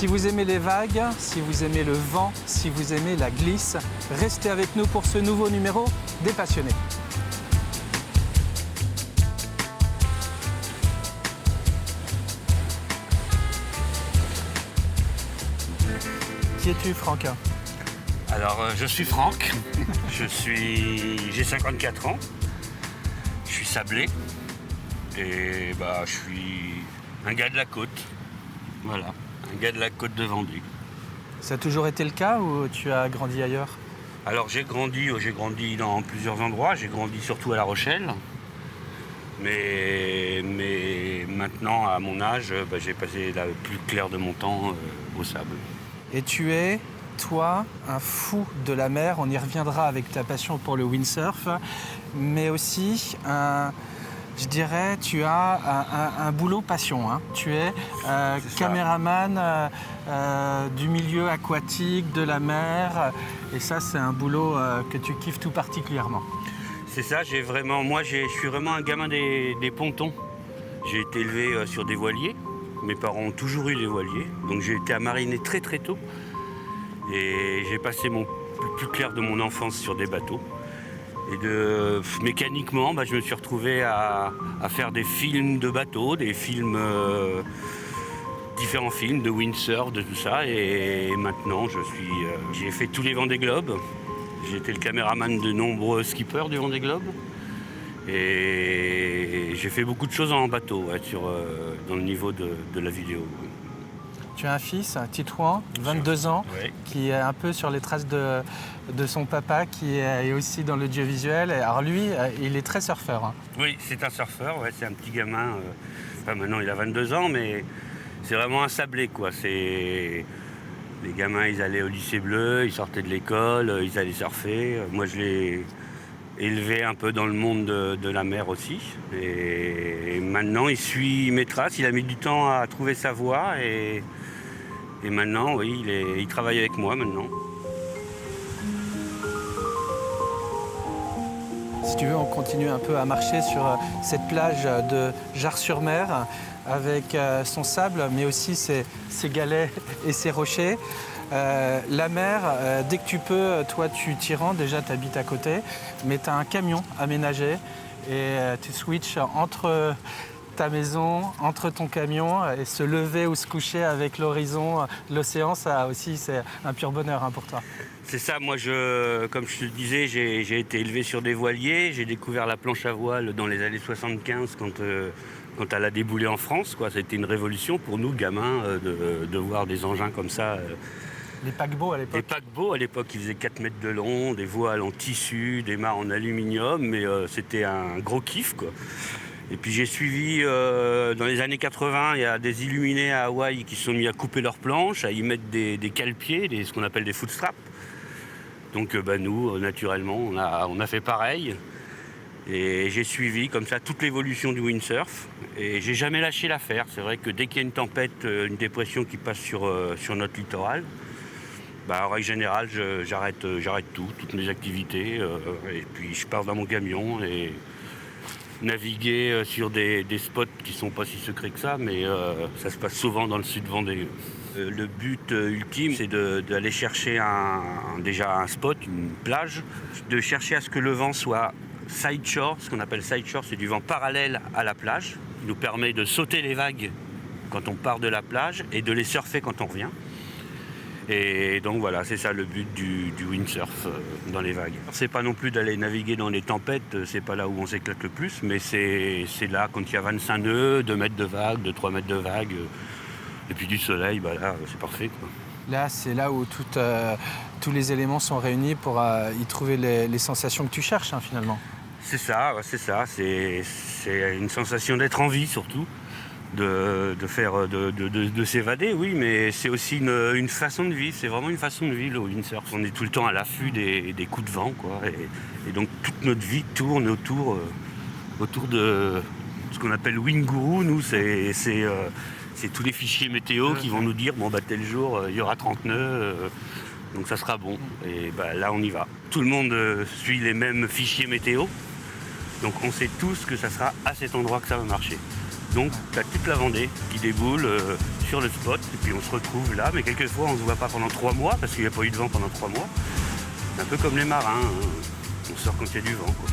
Si vous aimez les vagues, si vous aimez le vent, si vous aimez la glisse, restez avec nous pour ce nouveau numéro des Passionnés. Qui es-tu, Franck? Alors, je suis Franck, j'ai 54 ans, je suis sablé et je suis un gars de la côte, voilà, un gars de la côte de Vendée. Ça a toujours été le cas ou tu as grandi ailleurs? Alors j'ai grandi dans plusieurs endroits, j'ai grandi surtout à La Rochelle, mais maintenant à mon âge, j'ai passé la plus claire de mon temps au sable. Et tu es, toi, un fou de la mer, on y reviendra avec ta passion pour le windsurf, mais aussi je dirais, tu as un boulot passion. Hein. Tu es caméraman du milieu aquatique, de la mer, et ça c'est un boulot que tu kiffes tout particulièrement. C'est ça, je suis vraiment un gamin des pontons. J'ai été élevé sur des voiliers, mes parents ont toujours eu des voiliers, donc j'ai été à mariner très très tôt. Et j'ai passé le plus clair de mon enfance sur des bateaux. Et mécaniquement, je me suis retrouvé à faire des films de bateaux, différents films de windsurf, de tout ça. Et maintenant, j'ai fait tous les Vendée Globe. J'ai été le caméraman de nombreux skippers du Vendée Globe. Et j'ai fait beaucoup de choses en bateau, dans le niveau de la vidéo. Tu as un fils, Titouan, 22 ans, oui, qui est un peu sur les traces de son papa, qui est aussi dans l'audiovisuel. Alors lui, il est très surfeur. Hein. Oui, c'est un surfeur, c'est un petit gamin. Maintenant, il a 22 ans, mais c'est vraiment un sablé, quoi. Les gamins, ils allaient au lycée bleu, ils sortaient de l'école, ils allaient surfer. Moi, je l'ai élevé un peu dans le monde de la mer aussi. Et maintenant, il suit mes traces. Il a mis du temps à trouver sa voie. Et maintenant, oui, il travaille avec moi maintenant. Si tu veux, on continue un peu à marcher sur cette plage de Jars-sur-Mer avec son sable, mais aussi ses galets et ses rochers. La mer, dès que tu peux, toi tu t'y rends, déjà tu habites à côté, mais tu as un camion aménagé et tu switches entre ta maison, entre ton camion, et se lever ou se coucher avec l'horizon, l'océan, ça aussi c'est un pur bonheur pour toi. C'est ça, moi comme je te disais, j'ai été élevé sur des voiliers, j'ai découvert la planche à voile dans les années 75 quand elle a déboulé en France, quoi. C'était une révolution pour nous, gamins, de voir des engins comme ça. Les paquebots à l'époque. Les paquebots à l'époque, ils faisaient 4 mètres de long, des voiles en tissu, des mâts en aluminium, mais c'était un gros kiff, quoi. Et puis j'ai suivi, dans les années 80, il y a des illuminés à Hawaï qui se sont mis à couper leurs planches, à y mettre des cale-pieds, ce qu'on appelle des footstraps. Donc nous, naturellement, on a fait pareil. Et j'ai suivi comme ça toute l'évolution du windsurf. Et j'ai jamais lâché l'affaire. C'est vrai que dès qu'il y a une tempête, une dépression qui passe sur notre littoral, en règle générale, j'arrête toutes mes activités. Et puis je pars dans mon camion et naviguer sur des spots qui sont pas si secrets que ça, mais ça se passe souvent dans le sud Vendée. Le but ultime, c'est d'aller chercher déjà un spot, une plage, de chercher à ce que le vent soit sideshore. Ce qu'on appelle sideshore, c'est du vent parallèle à la plage, qui nous permet de sauter les vagues quand on part de la plage et de les surfer quand on revient. Et donc voilà, c'est ça le but du windsurf dans les vagues. C'est pas non plus d'aller naviguer dans les tempêtes, c'est pas là où on s'éclate le plus, mais c'est là quand il y a 25 nœuds, 2 mètres de vagues, 3 mètres de vagues, et puis du soleil, là c'est parfait, quoi. Là, c'est là où tous les éléments sont réunis pour y trouver les sensations que tu cherches, finalement. C'est ça, c'est une sensation d'être en vie surtout. De s'évader, oui, mais c'est aussi une façon de vivre, c'est vraiment une façon de vivre le windsurf. On est tout le temps à l'affût des coups de vent, quoi, et donc toute notre vie tourne autour de ce qu'on appelle Wind Guru. Nous, c'est tous les fichiers météo qui vont nous dire tel jour il y aura 30 nœuds, donc ça sera bon. Et là on y va. Tout le monde suit les mêmes fichiers météo, donc on sait tous que ça sera à cet endroit que ça va marcher. Donc tu as toute la Vendée qui déboule sur le spot, et puis on se retrouve là, mais quelquefois on ne se voit pas pendant 3 mois, parce qu'il n'y a pas eu de vent pendant 3 mois. C'est un peu comme les marins, hein. On sort quand il y a du vent, quoi.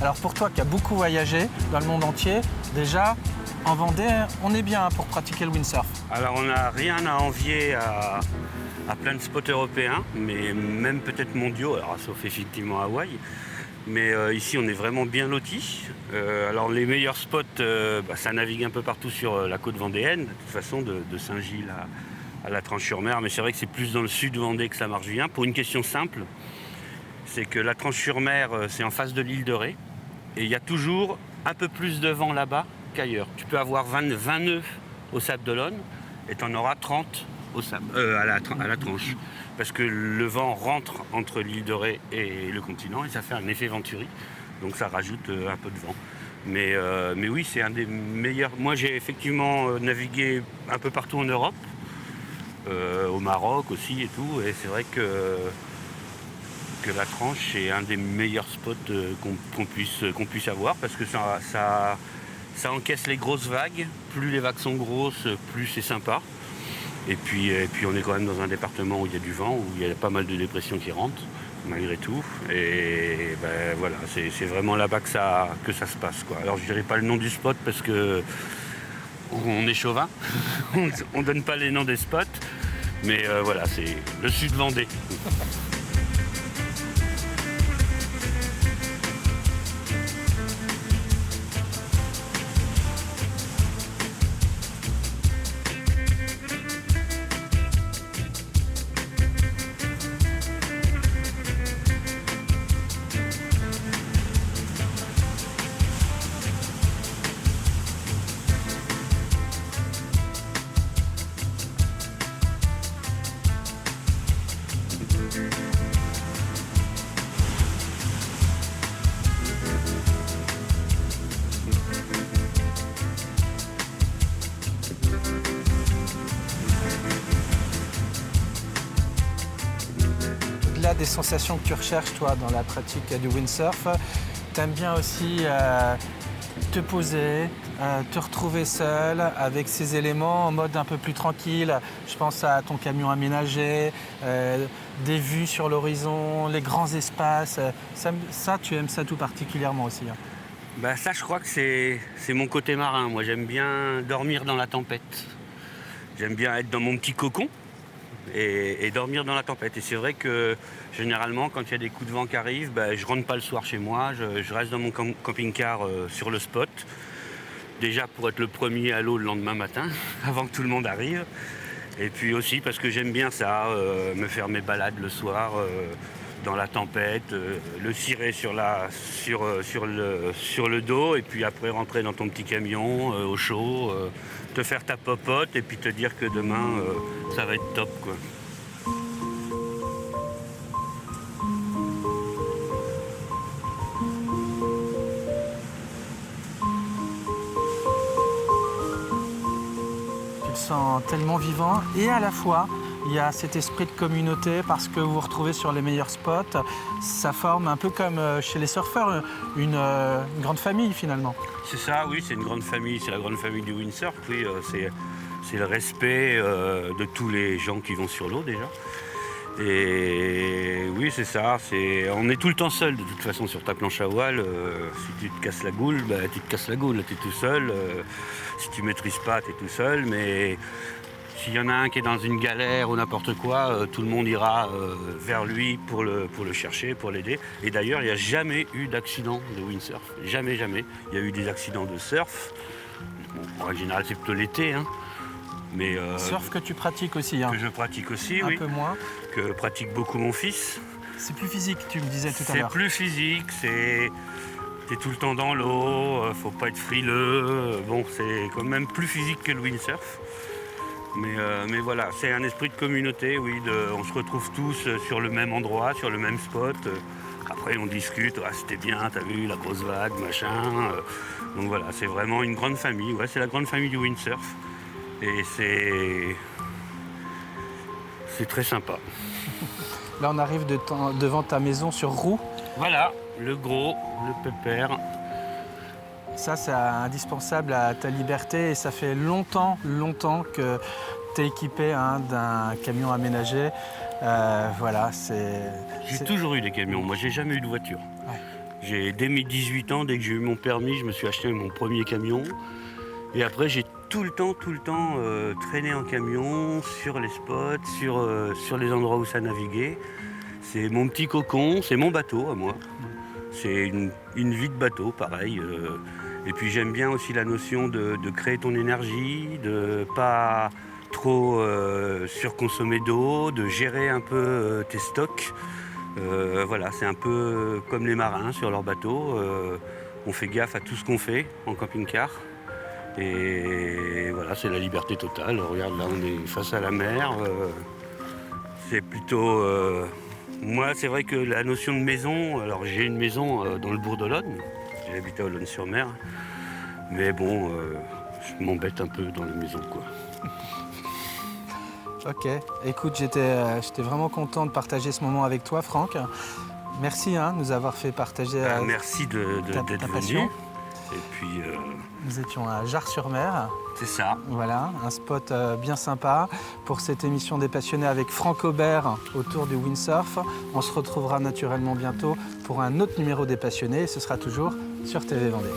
Alors pour toi qui as beaucoup voyagé dans le monde entier, déjà en Vendée, on est bien pour pratiquer le windsurf. Alors on n'a rien à envier à plein de spots européens, mais même peut-être mondiaux, alors, sauf effectivement Hawaï. Mais ici on est vraiment bien lotis. Alors les meilleurs spots, ça navigue un peu partout sur la côte vendéenne, de toute façon de Saint-Gilles à la Tranche-sur-Mer, mais c'est vrai que c'est plus dans le sud Vendée que ça marche bien, pour une question simple. C'est que la Tranche-sur-Mer, c'est en face de l'île de Ré. Et il y a toujours un peu plus de vent là-bas qu'ailleurs. Tu peux avoir 20 nœuds au Sable d'Olonne et tu en auras 30 à la Tranche. Parce que le vent rentre entre l'île de Ré et le continent et ça fait un effet Venturi. Donc ça rajoute un peu de vent. Mais oui, c'est un des meilleurs. Moi, j'ai effectivement navigué un peu partout en Europe, au Maroc aussi et tout. Et c'est vrai que la Tranche est un des meilleurs spots qu'on puisse avoir parce que ça encaisse les grosses vagues. Plus les vagues sont grosses, plus c'est sympa. Et puis on est quand même dans un département où il y a du vent, où il y a pas mal de dépressions qui rentrent malgré tout. Et voilà, c'est vraiment là-bas que ça se passe, quoi. Alors je dirais pas le nom du spot parce que on est chauvin, on donne pas les noms des spots, mais voilà, c'est le sud Vendée. Au-delà des sensations que tu recherches, toi, dans la pratique du windsurf, tu aimes bien aussi te poser, te retrouver seul avec ces éléments en mode un peu plus tranquille. Je pense à ton camion aménagé, des vues sur l'horizon, les grands espaces. Ça, tu aimes ça tout particulièrement aussi, hein. Ça, je crois que c'est mon côté marin. Moi, j'aime bien dormir dans la tempête. J'aime bien être dans mon petit cocon et dormir dans la tempête. Et c'est vrai que généralement, quand il y a des coups de vent qui arrivent, je rentre pas le soir chez moi. Je reste dans mon camping-car sur le spot. Déjà pour être le premier à l'eau le lendemain matin, avant que tout le monde arrive. Et puis aussi parce que j'aime bien ça, me faire mes balades le soir dans la tempête, le cirer sur le dos et puis après rentrer dans ton petit camion au chaud, te faire ta popote et puis te dire que demain ça va être top, quoi. Tu le sens tellement vivant et à la fois il y a cet esprit de communauté parce que vous vous retrouvez sur les meilleurs spots. Ça forme un peu comme chez les surfeurs, une grande famille finalement. C'est ça, oui, c'est une grande famille, c'est la grande famille du windsurf, oui, c'est le respect de tous les gens qui vont sur l'eau déjà. Et oui, c'est ça. On est tout le temps seul de toute façon sur ta planche à voile. Si tu te casses la goule, bah, tu te casses la goule, tu es tout seul. Si tu maîtrises pas, tu es tout seul. Mais s'il y en a un qui est dans une galère ou n'importe quoi, tout le monde ira vers lui pour le chercher, pour l'aider. Et d'ailleurs, il n'y a jamais eu d'accident de windsurf. Jamais, jamais. Il y a eu des accidents de surf. Bon, en général, c'est plutôt l'été. Hein. Mais, surf que tu pratiques aussi. Hein. Que je pratique aussi, un oui. peu moins. Que pratique beaucoup mon fils. C'est plus physique, tu me disais tout à l'heure. C'est plus physique, t'es tout le temps dans l'eau, faut pas être frileux. Bon, c'est quand même plus physique que le windsurf. Mais voilà, c'est un esprit de communauté, oui. On se retrouve tous sur le même endroit, sur le même spot. Après, on discute, ah, c'était bien, t'as vu la grosse vague, machin. Donc voilà, c'est vraiment une grande famille. Ouais, c'est la grande famille du windsurf. Et c'est très sympa. Là, on arrive devant ta maison sur roue. Voilà, le gros, le pépère. Ça, c'est indispensable à ta liberté et ça fait longtemps que tu es équipé d'un camion aménagé. Voilà, J'ai toujours eu des camions, moi j'ai jamais eu de voiture. Ouais. Dès mes 18 ans, dès que j'ai eu mon permis, je me suis acheté mon premier camion. Et après, j'ai tout le temps traîné en camion, sur les spots, sur les endroits où ça naviguait. C'est mon petit cocon, c'est mon bateau à moi. C'est une vie de bateau, pareil. Et puis j'aime bien aussi la notion de créer ton énergie, de pas trop surconsommer d'eau, de gérer un peu tes stocks. Voilà, c'est un peu comme les marins sur leur bateau. On fait gaffe à tout ce qu'on fait en camping-car. Et voilà, c'est la liberté totale. Regarde, là, on est face à la mer. C'est plutôt... Moi, c'est vrai que la notion de maison... Alors, j'ai une maison dans le bourg d'Olonne. J'ai habité à Olonne-sur-Mer. Mais bon, je m'embête un peu dans la maison, quoi. Ok. Écoute, j'étais vraiment content de partager ce moment avec toi, Franck. Merci de nous avoir fait partager merci d'être passion. venu. Et puis... Nous étions à Jars-sur-Mer. C'est ça. Voilà, un spot bien sympa pour cette émission des passionnés avec Franck Aubert autour du windsurf. On se retrouvera naturellement bientôt pour un autre numéro des passionnés et ce sera toujours sur TV Vendée.